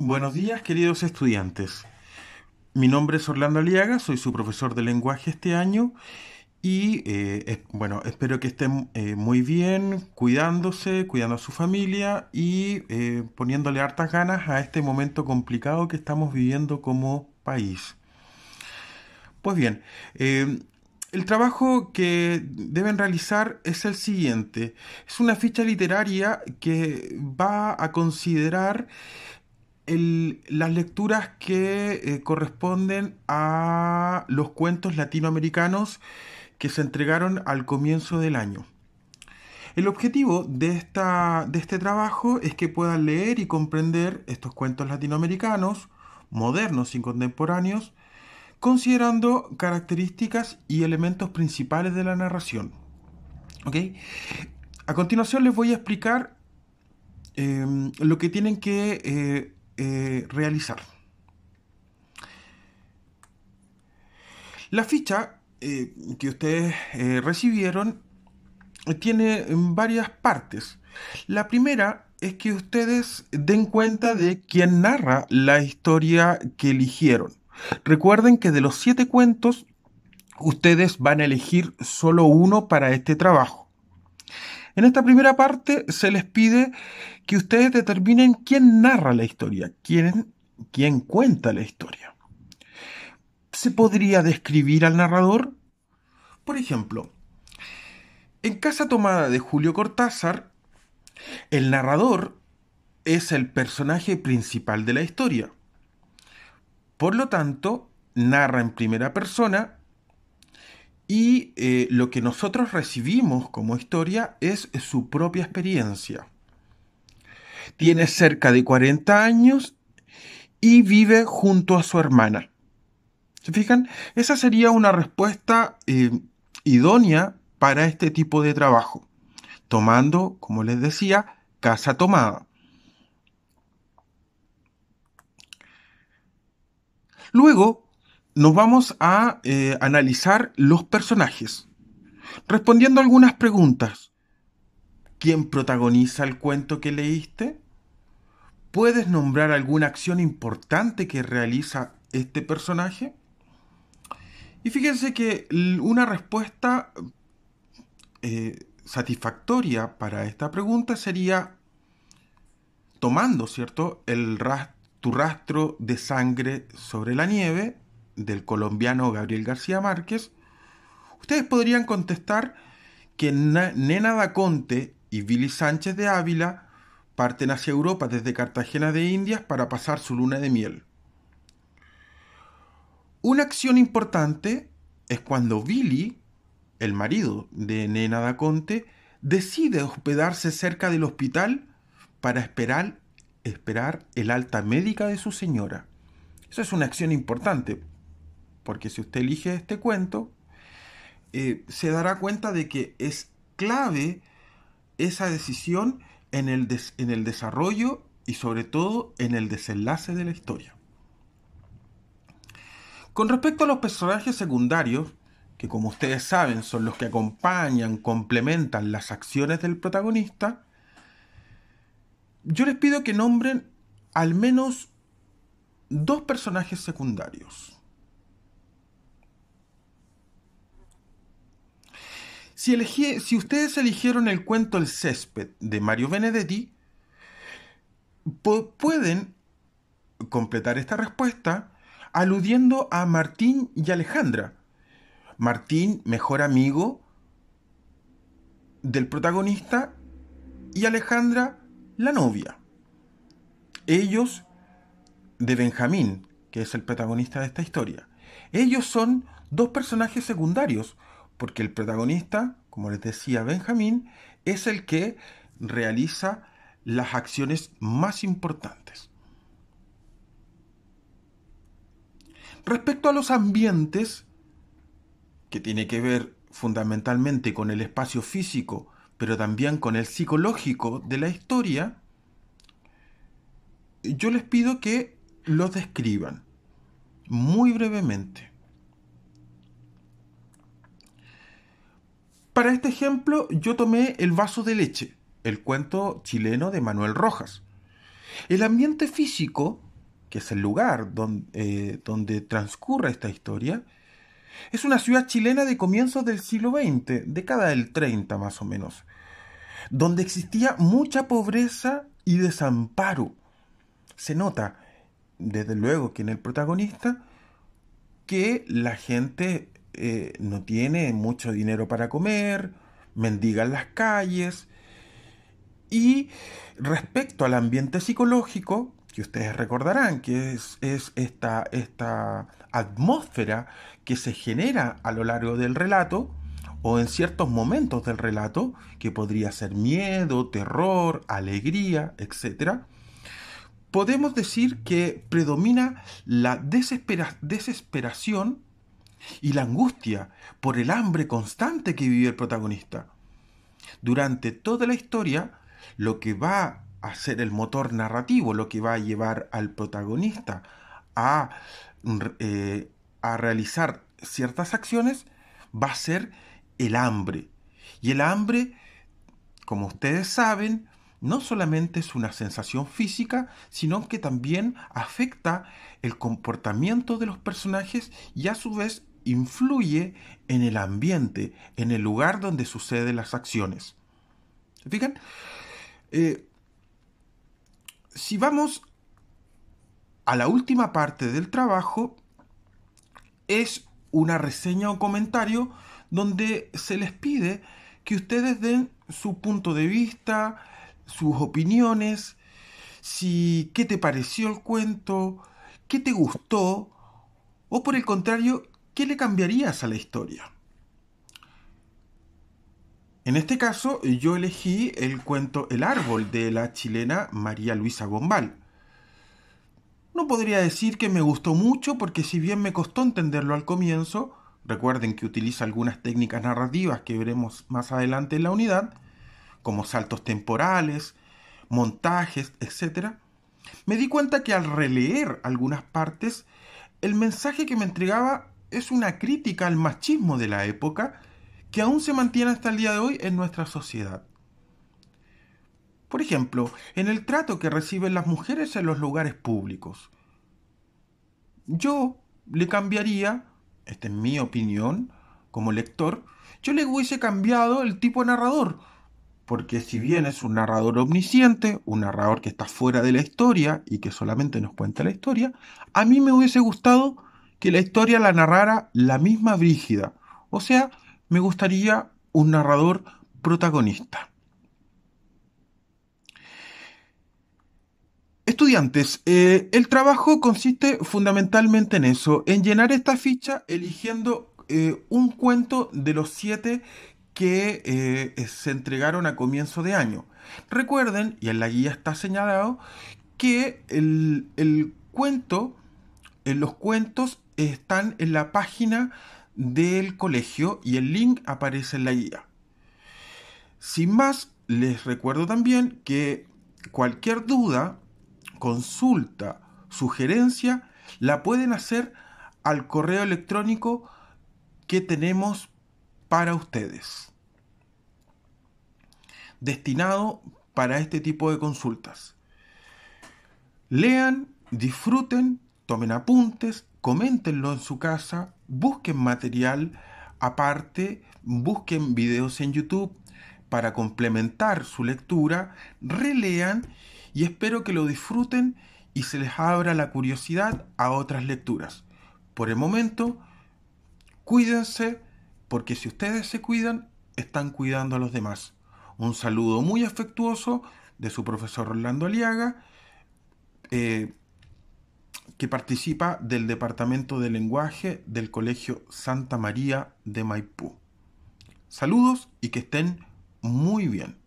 Buenos días, queridos estudiantes. Mi nombre es Orlando Aliaga, soy su profesor de lenguaje este año y bueno, espero que estén muy bien, cuidándose, cuidando a su familia y poniéndole hartas ganas a este momento complicado que estamos viviendo como país. Pues bien, el trabajo que deben realizar es el siguiente. Es una ficha literaria que va a considerar las lecturas que corresponden a los cuentos latinoamericanos que se entregaron al comienzo del año. El objetivo de este trabajo es que puedan leer y comprender estos cuentos latinoamericanos, modernos y contemporáneos, considerando características y elementos principales de la narración. ¿Ok? A continuación les voy a explicar lo que tienen que realizar. La ficha que ustedes recibieron tiene varias partes. La primera es que ustedes den cuenta de quién narra la historia que eligieron. Recuerden que de los 7 cuentos, ustedes van a elegir solo uno para este trabajo. En esta primera parte se les pide que ustedes determinen quién narra la historia, quién cuenta la historia. ¿Se podría describir al narrador? Por ejemplo, en Casa Tomada de Julio Cortázar, el narrador es el personaje principal de la historia. Por lo tanto, narra en primera persona y lo que nosotros recibimos como historia es su propia experiencia. Tiene cerca de 40 años y vive junto a su hermana. ¿Se fijan? Esa sería una respuesta idónea para este tipo de trabajo, tomando, como les decía, Casa Tomada. Luego nos vamos a analizar los personajes, respondiendo algunas preguntas. ¿Quién protagoniza el cuento que leíste? ¿Puedes nombrar alguna acción importante que realiza este personaje? Y fíjense que una respuesta satisfactoria para esta pregunta sería tomando, ¿cierto?, tu rastro de sangre sobre la nieve del colombiano Gabriel García Márquez. Ustedes podrían contestar que Nena da Conte y Billy Sánchez de Ávila parten hacia Europa desde Cartagena de Indias para pasar su luna de miel. Una acción importante es cuando Billy, el marido de Nena da Conte, decide hospedarse cerca del hospital para esperar el alta médica de su señora. Eso es una acción importante, porque si usted elige este cuento, se dará cuenta de que es clave esa decisión en el desarrollo y sobre todo en el desenlace de la historia. Con respecto a los personajes secundarios, que como ustedes saben son los que acompañan, complementan las acciones del protagonista, yo les pido que nombren al menos 2 personajes secundarios. Si ustedes eligieron el cuento El césped de Mario Benedetti, pueden completar esta respuesta aludiendo a Martín y Alejandra. Martín, mejor amigo del protagonista, y Alejandra, la novia. Ellos, de Benjamín, que es el protagonista de esta historia. Ellos son 2 personajes secundarios, porque el protagonista, como les decía Benjamín, es el que realiza las acciones más importantes. Respecto a los ambientes, que tiene que ver fundamentalmente con el espacio físico, pero también con el psicológico de la historia, yo les pido que los describan muy brevemente. Para este ejemplo, yo tomé El vaso de leche, el cuento chileno de Manuel Rojas. El ambiente físico que es el lugar donde transcurre esta historia, es una ciudad chilena de comienzos del siglo XX, década del 30 más o menos, donde existía mucha pobreza y desamparo. Se nota, desde luego, que en el protagonista, que la gente no tiene mucho dinero para comer, mendiga en las calles, y respecto al ambiente psicológico, que ustedes recordarán que es esta atmósfera que se genera a lo largo del relato, o en ciertos momentos del relato, que podría ser miedo, terror, alegría, etcétera, podemos decir que predomina la desesperación y la angustia por el hambre constante que vive el protagonista. Durante toda la historia, lo que va a ser el motor narrativo, lo que va a llevar al protagonista a, a realizar ciertas acciones, va a ser el hambre. Y el hambre, como ustedes saben, no solamente es una sensación física, sino que también afecta el comportamiento de los personajes y a su vez influye en el ambiente, en el lugar donde suceden las acciones. ¿Se fijan? Eh, si vamos a la última parte del trabajo, es una reseña o comentario donde se les pide que ustedes den su punto de vista, sus opiniones, si qué te pareció el cuento, qué te gustó, o por el contrario, qué le cambiarías a la historia. En este caso, yo elegí el cuento El árbol de la chilena María Luisa Gombal. No podría decir que me gustó mucho porque si bien me costó entenderlo al comienzo, recuerden que utiliza algunas técnicas narrativas que veremos más adelante en la unidad, como saltos temporales, montajes, etc., me di cuenta que al releer algunas partes, el mensaje que me entregaba es una crítica al machismo de la época que aún se mantiene hasta el día de hoy en nuestra sociedad. Por ejemplo, en el trato que reciben las mujeres en los lugares públicos. Yo le cambiaría, esta es mi opinión, como lector, yo le hubiese cambiado el tipo de narrador, porque si bien es un narrador omnisciente, un narrador que está fuera de la historia y que solamente nos cuenta la historia, a mí me hubiese gustado que la historia la narrara la misma Brígida, o sea, me gustaría un narrador protagonista. Estudiantes, el trabajo consiste fundamentalmente en eso, en llenar esta ficha eligiendo un cuento de los 7 que se entregaron a comienzo de año. Recuerden, y en la guía está señalado, que el cuento, los cuentos están en la página del colegio y el link aparece en la guía. Sin más, les recuerdo también que cualquier duda, consulta, sugerencia, la pueden hacer al correo electrónico que tenemos para ustedes, destinado para este tipo de consultas. Lean, disfruten, tomen apuntes, coméntenlo en su casa, busquen material aparte, busquen videos en YouTube para complementar su lectura, relean y espero que lo disfruten y se les abra la curiosidad a otras lecturas. Por el momento, cuídense, porque si ustedes se cuidan, están cuidando a los demás. Un saludo muy afectuoso de su profesor Orlando Aliaga, que participa del Departamento de Lenguaje del Colegio Santa María de Maipú. Saludos y que estén muy bien.